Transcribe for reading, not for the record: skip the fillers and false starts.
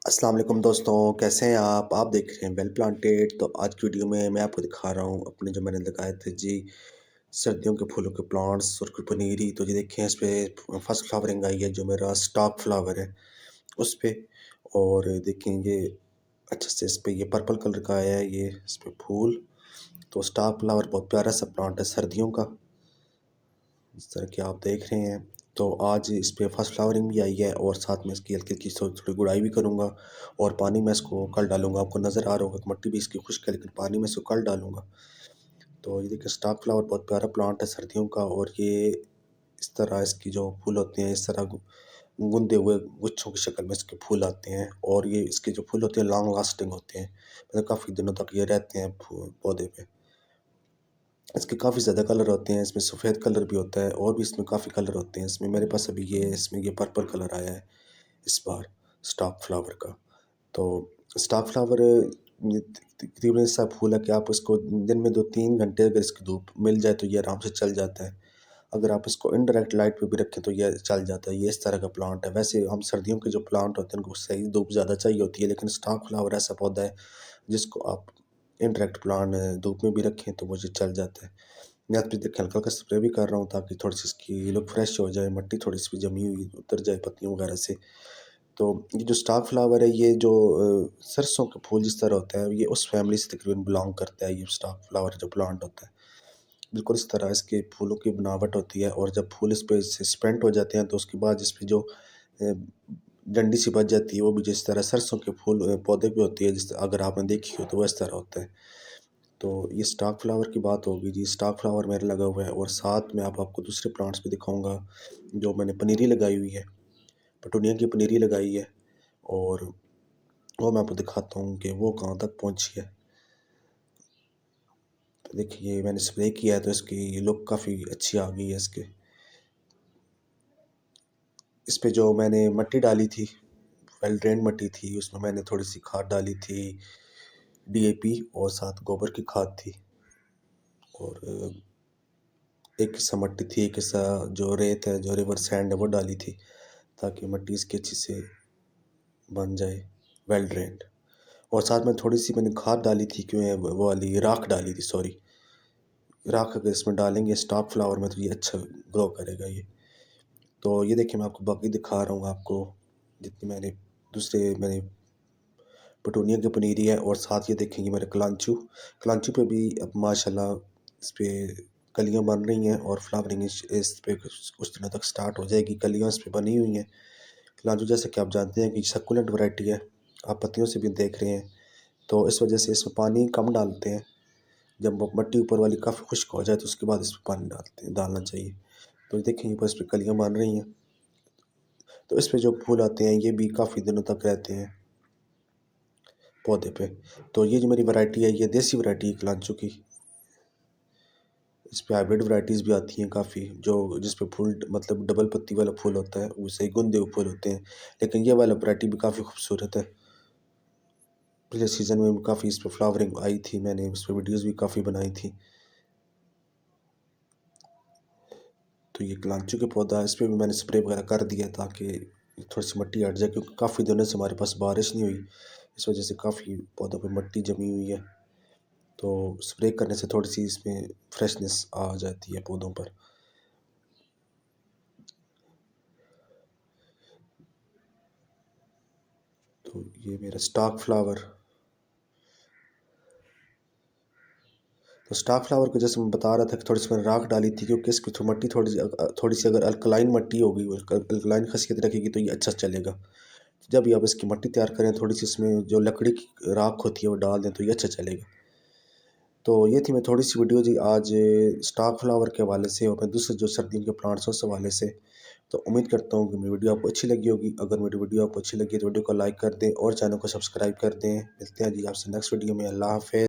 अस्सलाम वालेकुम दोस्तों, कैसे हैं आप देख रहे हैं वेल प्लांटेड। तो आज की वीडियो में मैं आपको दिखा रहा हूँ अपने जो मैंने लगाए थे जी सर्दियों के फूलों के प्लांट्स और कोई पनीरी। तो ये देखें, इस पे फर्स्ट फ्लावरिंग आई है जो मेरा स्टॉक फ्लावर है उस पे। और देखें ये अच्छे से इस पे ये पर्पल कलर का आया है, ये इस पे फूल। तो स्टॉक फ्लावर बहुत प्यारा सा प्लांट है सर्दियों का, जिस तरह कि आप देख रहे हैं। तो आज इस पे फर्स्ट फ्लावरिंग भी आई है और साथ में इसकी हल्की-हल्की थोड़ी गुड़ाई भी करूँगा और पानी में इसको कल डालूँगा। आपको नज़र आ रहा होगा कि मिट्टी भी इसकी खुश्क है, लेकिन पानी में इसको कल डालूँगा। तो ये देखिए, स्टॉक फ्लावर बहुत प्यारा प्लांट है सर्दियों का। और ये इस तरह इसकी जो फूल होते हैं, इस तरह गूंदे हुए गुच्छों की शक्ल में इसके फूल आते हैं। और ये इसके जो फूल होते हैं लॉन्ग लास्टिंग होते हैं, मतलब काफ़ी दिनों तक ये रहते हैं पौधे पे। इसके काफ़ी ज़्यादा कलर होते हैं, इसमें सफ़ेद कलर भी होता है और भी इसमें काफ़ी कलर होते हैं। इसमें मेरे पास अभी इसमें ये पर्पल कलर आया है इस बार स्टॉक फ्लावर का। तो स्टॉक फ्लावर ये तकरीबन ऐसा फूल है कि आप इसको दिन में 2-3 घंटे अगर इसकी धूप मिल जाए तो ये आराम से चल जाता है। अगर आप इसको इनडायरेक्ट लाइट पे भी रखें तो ये चल जाता है। ये इस तरह का प्लांट है। वैसे हम सर्दियों के जो प्लांट होते हैं उनको सही धूप ज़्यादा चाहिए होती है, लेकिन स्टॉक फ्लावर ऐसा पौधा है जिसको आप इनडायरेक्ट प्लांट धूप में भी रखें तो वो जी चल जाता है। मैं आप देखिए हल्का-हल्का स्प्रे भी कर रहा हूँ ताकि थोड़ी-सी इसकी लुक फ्रेश हो जाए, मिट्टी थोड़ी-सी भी जमी हुई उतर जाए पत्तियों वगैरह से। तो ये जो स्टॉक फ्लावर है, ये जो सरसों के फूल जिस तरह होता है, ये उस फैमिली से तकरीबन बिलॉन्ग करता है। ये स्टॉक फ्लावर जो प्लांट होता है, बिल्कुल इस तरह इसके फूलों की बनावट होती है। और जब फूल इस पे से स्पेंट हो जाते हैं तो उसके बाद इस पे जो अ, डंडी सी बच जाती है, वो भी जिस तरह सरसों के फूल पौधे पे होती है, जिस अगर आपने देखी हो तो वो इस तरह होता है। तो ये स्टॉक फ्लावर की बात होगी जी। स्टॉक फ्लावर मेरा लगा हुआ है और साथ में आपको दूसरे प्लांट्स भी दिखाऊँगा। जो मैंने पनीरी लगाई हुई है, पेटूनिया की पनीरी लगाई है, और वो मैं आपको दिखाता हूँ कि वो कहाँ तक पहुँची है। तो देखिए, मैंने स्प्रे किया है तो इसकी लुक काफ़ी अच्छी आ गई है इसके। इस पे जो मैंने मिट्टी डाली थी, वेल ड्रेन्ड मिट्टी थी, उसमें मैंने थोड़ी-सी खाद डाली थी, डीएपी, और साथ गोबर की खाद थी। और एक हिस्सा मिट्टी थी, एक हिस्सा जो रेत है, जो रिवर सैंड है, वो डाली थी ताकि मिट्टी इसकी अच्छी से बन जाए, वेल ड्रेन्ड। और साथ में थोड़ी-सी मैंने खाद डाली थी, क्यों वो वाली राख डाली थी, सॉरी। राख अगर इसमें डालेंगे स्टॉक फ्लावर में तो ये अच्छा ग्रो करेगा ये। तो ये देखिए, मैं आपको बाकी दिखा रहा हूँ आपको, जितनी मैंने पेटूनिया की पनीरी है। और साथ ये देखेंगे मेरे कलांचू। कलांचू पे भी अब माशाल्लाह इस पे कलियाँ बन रही हैं और फ्लावरिंग इस पे कुछ दिनों तक स्टार्ट हो जाएगी। कलियाँ इस पे बनी हुई हैं। कलांचू जैसे कि आप जानते हैं कि सक्कुलेंट वैरायटी है, आप पत्तियों से भी देख रहे हैं। तो इस वजह से इसमें पानी कम डालते हैं। जब वो मिट्टी ऊपर वाली काफ़ी खुश्क हो जाए तो उसके बाद इसमें पानी डालना चाहिए। तो देखेंगे बस इस पे कलियाँ बन रही हैं। तो इस पे जो फूल आते हैं ये भी काफ़ी दिनों तक रहते हैं पौधे पे। तो ये जो मेरी वैरायटी है, ये देसी वैरायटी है कलांचू की। इस पे हाइब्रिड वैराइटीज़ भी आती हैं काफ़ी, जो जिस पे फूल मतलब डबल पत्ती वाला फूल होता है, वैसे ही गुंदे हुए फूल होते हैं। लेकिन ये वाला वैरायटी भी काफ़ी खूबसूरत है। पिछले सीज़न में काफ़ी इस पे फ्लावरिंग आई थी, मैंने इस पे वीडियोज़ भी काफ़ी बनाई थी। तो ये कलांचू का पौधा है, इस पे भी मैंने स्प्रे वगैरह कर दिया ताकि थोड़ी-सी मिट्टी हट जाए, क्योंकि काफ़ी दिनों से हमारे पास बारिश नहीं हुई। इस वजह से काफ़ी पौधों पे मिट्टी जमी हुई है। तो स्प्रे करने से थोड़ी-सी इसमें फ्रेशनेस आ जाती है पौधों पर। तो ये मेरा स्टॉक फ्लावर। तो स्टॉक फ्लावर को जैसे मैं बता रहा था कि थोड़ी-सी मैंने राख डाली थी, क्योंकि इसकी मिट्टी थोड़ी-सी अगर अल्कलाइन मिट्टी होगी, अल्कलाइन खसियत रखेगी तो ये अच्छा चलेगा। जब भी आप इसकी मिट्टी तैयार करें, थोड़ी-सी इसमें जो लकड़ी की राख होती है वो डाल दें तो ये अच्छा चलेगा। तो ये थी मैं थोड़ी-सी वीडियो जी आज स्टॉक फ्लावर के हवाले से और मैं दूसरे जो सर्दियों के प्लांट्स हैं उस हवाले से। तो उम्मीद करता हूँ कि मेरी वीडियो आपको अच्छी लगी होगी। अगर मेरी वीडियो आपको अच्छी लगी है तो वीडियो को लाइक कर दें और चैनल को सब्सक्राइब कर दें। मिलते हैं जी आपसे नेक्स्ट वीडियो में। अल्लाह हाफ़िज़।